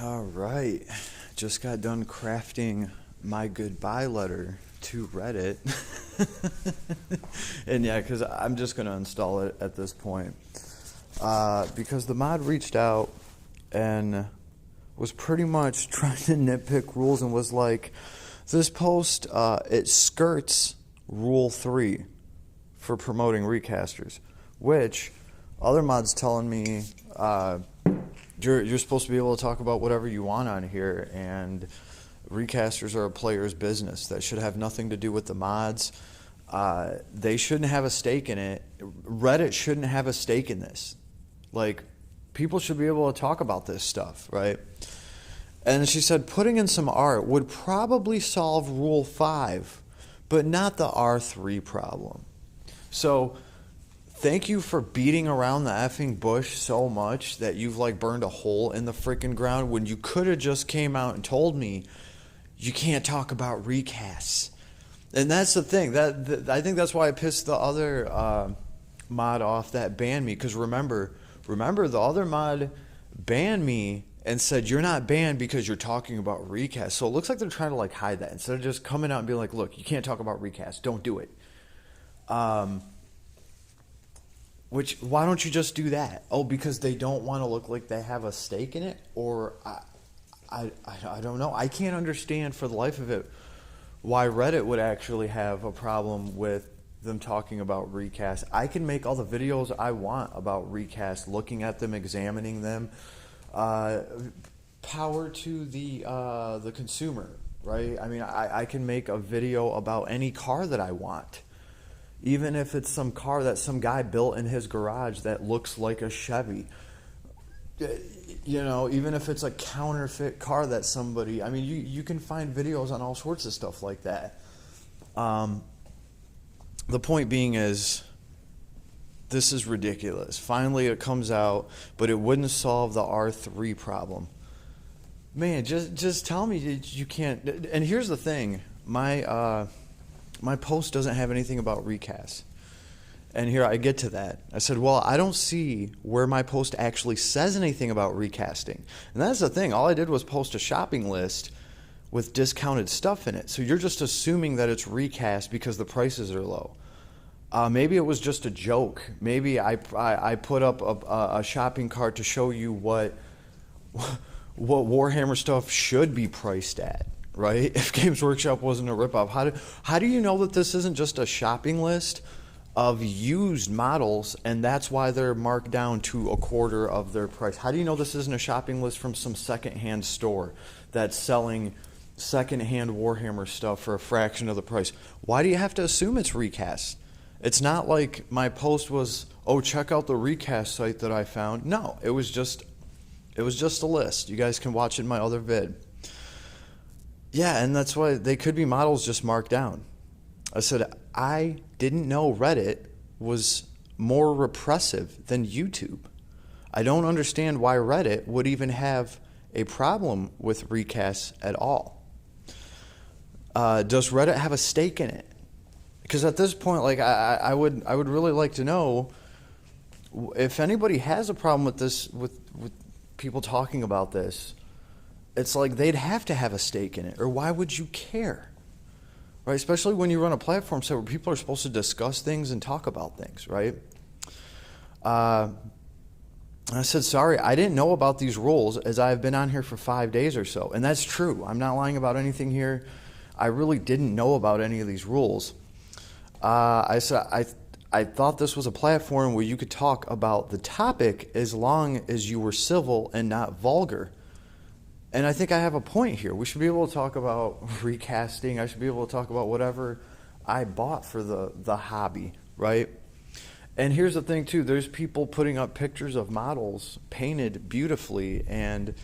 All right. Just got done crafting my goodbye letter to Reddit. And yeah, because I'm just going to install it at this point. Because the mod reached out and was pretty much trying to nitpick rules and was like, this post, it skirts Rule 3 for promoting recasters, which other mods telling me you're supposed to be able to talk about whatever you want on here, and recasters are a player's business. That should have nothing to do with the mods. They shouldn't have a stake in it. Reddit shouldn't have a stake in this. Like, people should be able to talk about this stuff, right? And she said putting in some art would probably solve Rule 5, but not the R3 problem. So thank you for beating around the effing bush so much that you've like burned a hole in the freaking ground when you could have just came out and told me you can't talk about recasts. And that's the thing. I think that's why I pissed the other mod off that banned me. Because remember, the other mod banned me and said you're not banned because you're talking about recasts. So it looks like they're trying to like hide that instead of just coming out and being like, look, you can't talk about recasts. Don't do it. Which, why don't you just do that? Oh, because they don't want to look like they have a stake in it? Or I don't know. I can't understand for the life of it why Reddit would actually have a problem with them talking about recasts. I can make all the videos I want about recasts, looking at them, examining them. Power to the consumer, right? I mean, I can make a video about any car that I want. Even if it's some car that some guy built in his garage that looks like a Chevy. You know, even if it's a counterfeit car that somebody... I mean, you can find videos on all sorts of stuff like that. The point being is, this is ridiculous. Finally it comes out, but it wouldn't solve the R3 problem. Man, just tell me you can't... And here's the thing. My post doesn't have anything about recasts. And here I get to that. I said, well, I don't see where my post actually says anything about recasting. And that's the thing. All I did was post a shopping list with discounted stuff in it. So you're just assuming that it's recast because the prices are low. Maybe it was just a joke. Maybe I put up a shopping cart to show you what Warhammer stuff should be priced at. Right? If Games Workshop wasn't a ripoff, how do you know that this isn't just a shopping list of used models and that's why they're marked down to a quarter of their price? How do you know this isn't a shopping list from some secondhand store that's selling secondhand Warhammer stuff for a fraction of the price? Why do you have to assume it's recast? It's not like my post was, oh, check out the recast site that I found. No, it was just a list. You guys can watch it in my other vid. Yeah, and that's why they could be models just marked down. I said, I didn't know Reddit was more repressive than YouTube. I don't understand why Reddit would even have a problem with recasts at all. Does Reddit have a stake in it? Because at this point, like, I would really like to know if anybody has a problem with this, with people talking about this. It's like they'd have to have a stake in it, or why would you care? Right? Especially when you run a platform where people are supposed to discuss things and talk about things, right? I said, sorry, I didn't know about these rules as I've been on here for 5 days or so. And that's true. I'm not lying about anything here. I really didn't know about any of these rules. I said, I thought this was a platform where you could talk about the topic as long as you were civil and not vulgar. And I think I have a point here. We should be able to talk about recasting. I should be able to talk about whatever I bought for the hobby, right? And here's the thing, too. There's people putting up pictures of models painted beautifully, and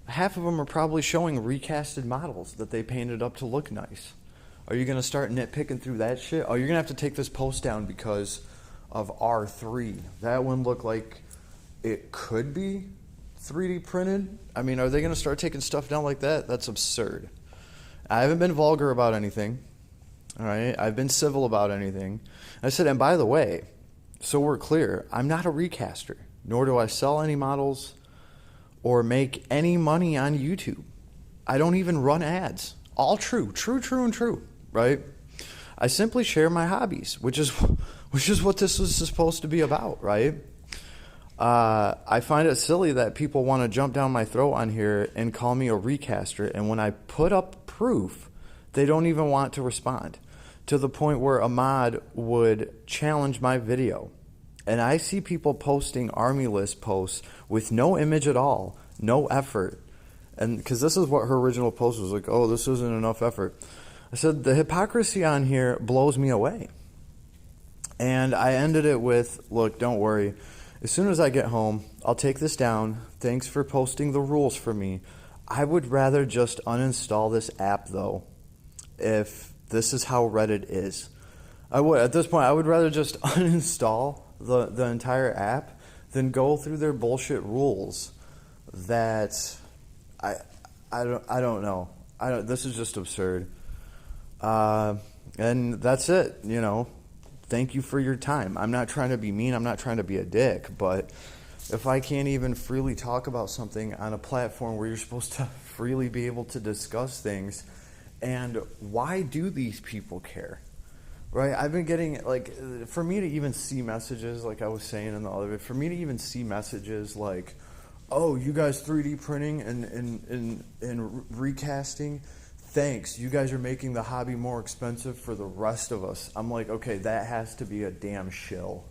half of them are probably showing recasted models that they painted up to look nice. Are you going to start nitpicking through that shit? Oh, you're going to have to take this post down because of R3. That one looked like it could be 3D printed. I mean, are they going to start taking stuff down like that? That's absurd. I haven't been vulgar about anything. All right? I've been civil about anything. I said, and by the way, so we're clear, I'm not a recaster, nor do I sell any models or make any money on YouTube. I don't even run ads. All true, and true, right? I simply share my hobbies, which is what this was supposed to be about, right? I find it silly that people want to jump down my throat on here and call me a recaster, and when I put up proof, they don't even want to respond, to the point where a mod would challenge my video. And I see people posting army list posts with no image at all, no effort. And because this is what her original post was like, oh, this isn't enough effort. I said, the hypocrisy on here blows me away. And I ended it with, look, don't worry. As soon as I get home, I'll take this down. Thanks for posting the rules for me. I would rather just uninstall this app, though, if this is how Reddit is. At this point, I would rather just uninstall the entire app than go through their bullshit rules that I don't know. This is just absurd. And that's it, you know. Thank you for your time. I'm not trying to be mean. I'm not trying to be a dick. But if I can't even freely talk about something on a platform where you're supposed to freely be able to discuss things, and why do these people care? Right? I've been getting, like, for me to even see messages, like I was saying in the other, for me to even see messages like, oh, you guys 3D printing and recasting, thanks. You guys are making the hobby more expensive for the rest of us. I'm like, okay, that has to be a damn shill.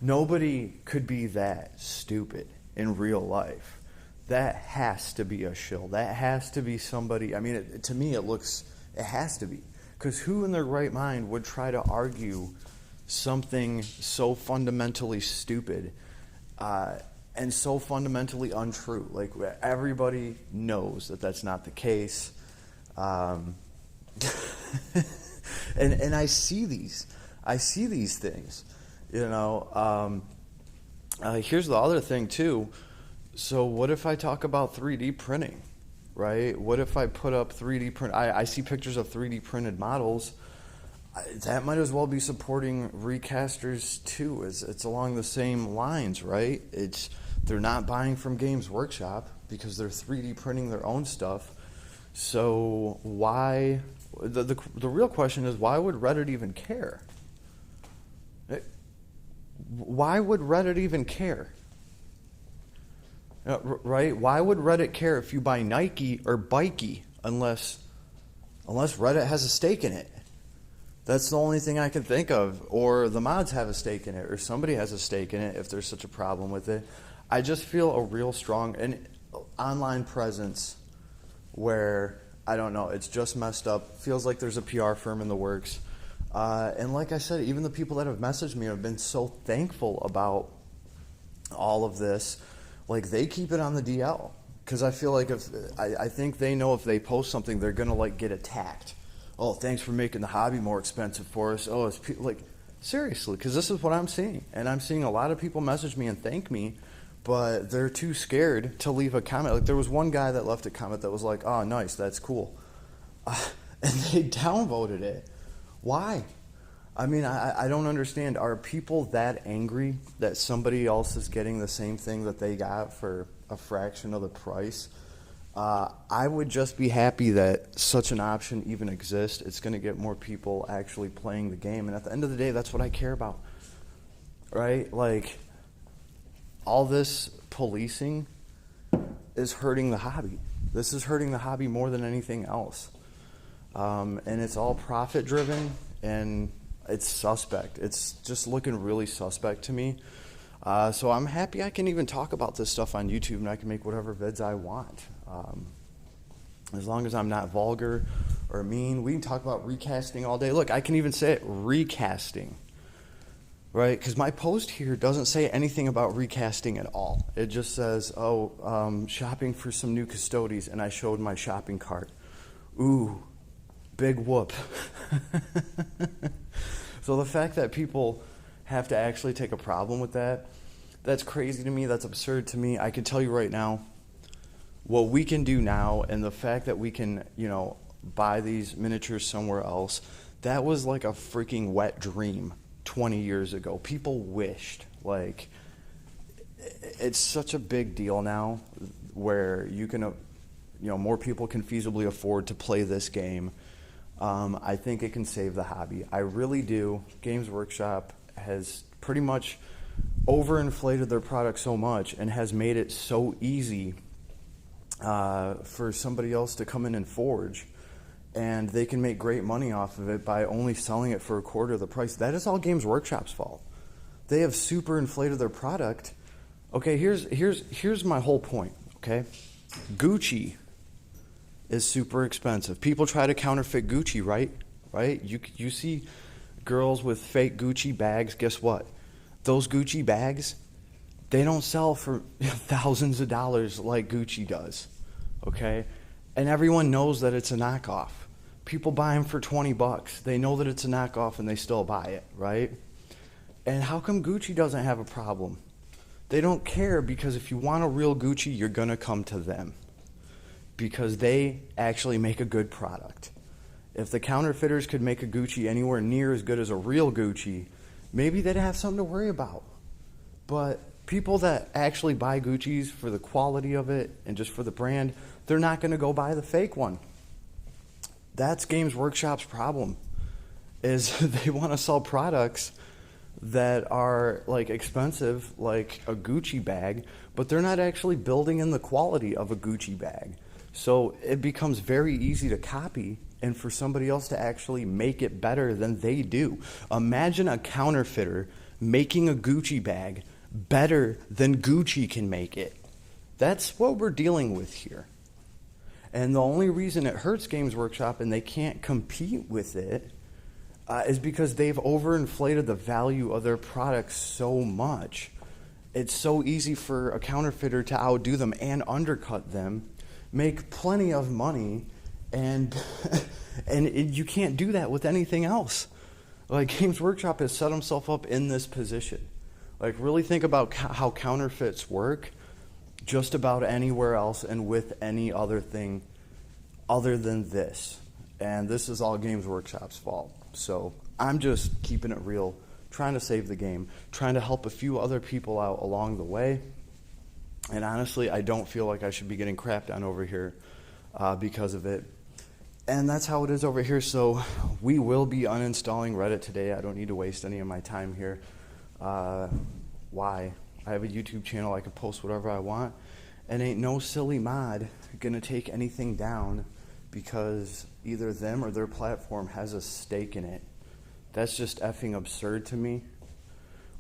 Nobody could be that stupid in real life. That has to be a shill. That has to be somebody. I mean, to me, it has to be. Because who in their right mind would try to argue something so fundamentally stupid and so fundamentally untrue? Like, everybody knows that that's not the case. And I see these things, you know. Here's the other thing too. So what if I talk about 3D printing, right? What if I put up 3D print? I see pictures of 3D printed models. That might as well be supporting recasters too. It's along the same lines, right? They're not buying from Games Workshop because they're 3D printing their own stuff. So why? The real question is, why would Reddit even care? Why would Reddit even care? Right? Why would Reddit care if you buy Nike or Bikey unless Reddit has a stake in it? That's the only thing I can think of. Or the mods have a stake in it, or somebody has a stake in it if there's such a problem with it. I just feel a real strong online presence where, I don't know, it's just messed up. Feels like there's a PR firm in the works. And like I said, even the people that have messaged me have been so thankful about all of this. Like, they keep it on the DL. Because I feel like I think they know if they post something, they're going to, like, get attacked. Oh, thanks for making the hobby more expensive for us. Oh, it's like, seriously, because this is what I'm seeing. And I'm seeing a lot of people message me and thank me, but they're too scared to leave a comment. Like, there was one guy that left a comment that was like, oh, nice, that's cool. And they downvoted it. Why? I mean, I don't understand. Are people that angry that somebody else is getting the same thing that they got for a fraction of the price? I would just be happy that such an option even exists. It's going to get more people actually playing the game. And at the end of the day, that's what I care about. Right? Like, all this policing is hurting the hobby. This is hurting the hobby more than anything else. And it's all profit driven, and it's suspect. It's just looking really suspect to me. So I'm happy I can even talk about this stuff on YouTube, and I can make whatever vids I want. As long as I'm not vulgar or mean. We can talk about recasting all day. Look, I can even say it, recasting. Right? Because my post here doesn't say anything about recasting at all. It just says, shopping for some new custodies, and I showed my shopping cart. Ooh, big whoop. So the fact that people have to actually take a problem with that, that's crazy to me. That's absurd to me. I can tell you right now, what we can do now, and the fact that we can, buy these miniatures somewhere else, that was like a freaking wet dream 20 years ago. People wished, it's such a big deal now where you can, more people can feasibly afford to play this game. I think it can save the hobby. I really do. Games Workshop has pretty much overinflated their product so much and has made it so easy for somebody else to come in and forge, and they can make great money off of it by only selling it for a quarter of the price. That is all Games Workshop's fault. They have super inflated their product. Okay, here's my whole point, okay? Gucci is super expensive. People try to counterfeit Gucci, right? Right? You see girls with fake Gucci bags. Guess what? Those Gucci bags, they don't sell for thousands of dollars like Gucci does, okay? And everyone knows that it's a knockoff. People buy them for $20. They know that it's a knockoff and they still buy it, right? And how come Gucci doesn't have a problem? They don't care, because if you want a real Gucci, you're going to come to them because they actually make a good product. If the counterfeiters could make a Gucci anywhere near as good as a real Gucci, maybe they'd have something to worry about. But people that actually buy Gucci's for the quality of it and just for the brand, they're not going to go buy the fake one. That's Games Workshop's problem, is they want to sell products that are like expensive, like a Gucci bag, but they're not actually building in the quality of a Gucci bag. So it becomes very easy to copy and for somebody else to actually make it better than they do. Imagine a counterfeiter making a Gucci bag better than Gucci can make it. That's what we're dealing with here. And the only reason it hurts Games Workshop and they can't compete with it is because they've overinflated the value of their products so much. It's so easy for a counterfeiter to outdo them and undercut them, make plenty of money, and you can't do that with anything else. Like, Games Workshop has set himself up in this position. Like, really think about how counterfeits work just about anywhere else and with any other thing other than this. And this is all Games Workshop's fault. So I'm just keeping it real, trying to save the game, trying to help a few other people out along the way. And honestly, I don't feel like I should be getting crapped on over here because of it. And that's how it is over here. So we will be uninstalling Reddit today. I don't need to waste any of my time here. Why? I have a YouTube channel. I can post whatever I want. And ain't no silly mod going to take anything down because either them or their platform has a stake in it. That's just effing absurd to me,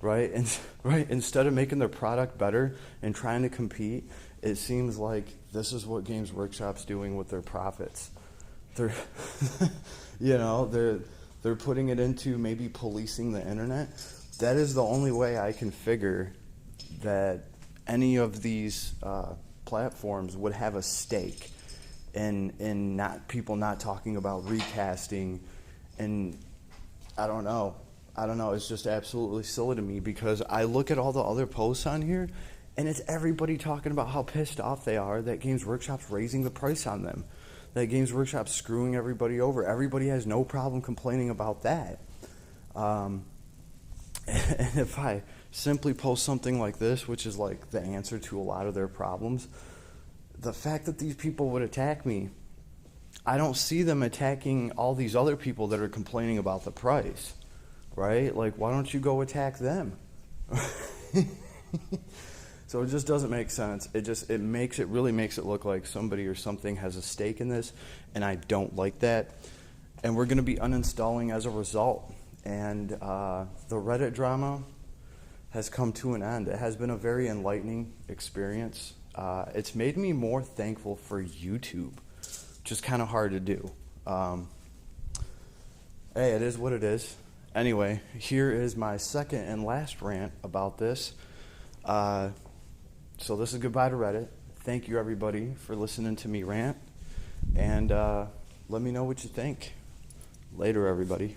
right? And right, instead of making their product better and trying to compete, it seems like this is what Games Workshop's doing with their profits. They're, they're putting it into maybe policing the internet. That is the only way I can figure that any of these platforms would have a stake in not people not talking about recasting. And I don't know. It's just absolutely silly to me because I look at all the other posts on here and it's everybody talking about how pissed off they are that Games Workshop's raising the price on them, that Games Workshop's screwing everybody over. Everybody has no problem complaining about that. And if I simply post something like this, which is like the answer to a lot of their problems, the fact that these people would attack me, I don't see them attacking all these other people that are complaining about the price, right? Like, why don't you go attack them? So it just doesn't make sense. It really makes it look like somebody or something has a stake in this, and I don't like that. And we're going to be uninstalling as a result. And the Reddit drama has come to an end. It has been a very enlightening experience. It's made me more thankful for YouTube, which is kind of hard to do. Hey, it is what it is. Anyway, here is my second and last rant about this. So this is goodbye to Reddit. Thank you, everybody, for listening to me rant. And let me know what you think. Later, everybody.